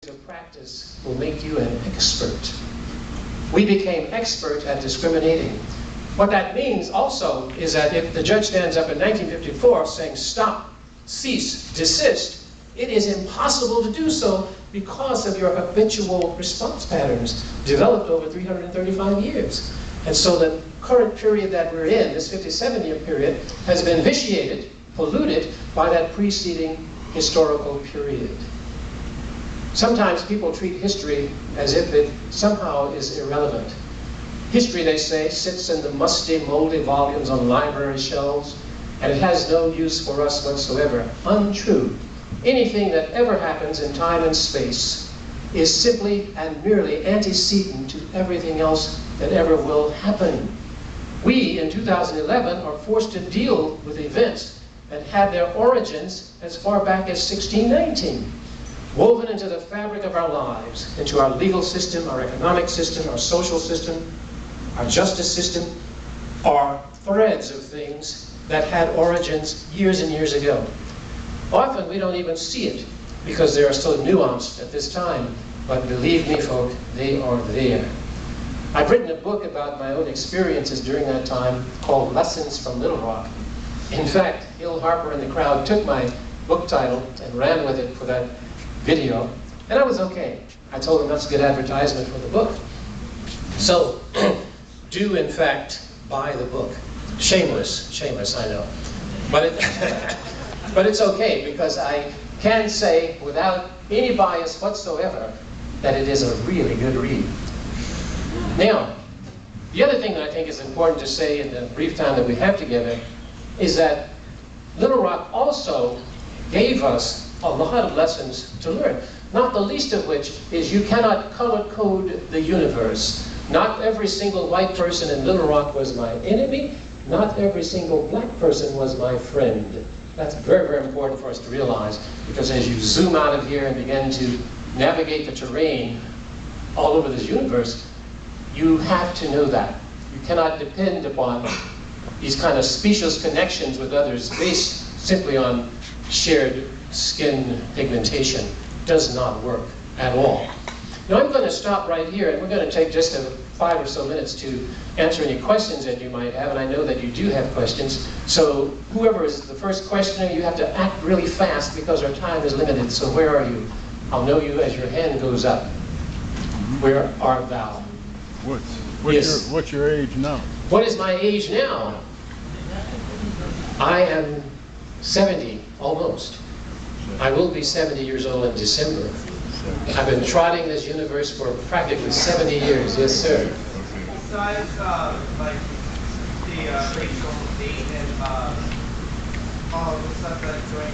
your practice will make you an expert. We became expert at discriminating. What that means also is that if the judge stands up in 1954 saying stop, cease, desist, it is impossible to do so because of your habitual response patterns developed over 335 years. And so the current period that we're in, this 57-year period, has been vitiated, polluted by that preceding historical period. Sometimes people treat history as if it somehow is irrelevant. History, they say, sits in the musty, moldy volumes on library shelves, and it has no use for us whatsoever. Untrue. Anything that ever happens in time and space is simply and merely antecedent to everything else that ever will happen. We, in 2011, are forced to deal with events that had their origins as far back as 1619. Woven into the fabric of our lives, into our legal system, our economic system, our social system, our justice system, are threads of things that had origins years and years ago. Often we don't even see it because they are so nuanced at this time, but believe me, folk, they are there. I've written a book about my own experiences during that time called Lessons from Little Rock. In fact, Hill Harper and the crowd took my book title and ran with it for that video, and I was okay. I told them that's a good advertisement for the book. So, do in fact buy the book. Shameless, I know. But, but it's okay, because I can say without any bias whatsoever that it is a really good read. Now, the other thing that I think is important to say in the brief time that we have together is that Little Rock also gave us a lot of lessons to learn, not the least of which is you cannot color code the universe. Not every single white person in Little Rock was my enemy. Not every single black person was my friend. That's very, very important for us to realize, because as you zoom out of here and begin to navigate the terrain all over this universe, you have to know that. You cannot depend upon these kind of specious connections with others based simply on shared skin pigmentation. Does not work at all. Now I'm going to stop right here, and we're going to take just 5 or so minutes to answer any questions that you might have, and I know that you do have questions. So whoever is the first questioner, you have to act really fast because our time is limited. So where are you? I'll know you as your hand goes up. Where art thou? What's your age now? What is my age now? I am 70, almost. I will be 70 years old in December. I've been trotting this universe for practically 70 years. Yes, sir. Besides, like the racial date and all the stuff that's going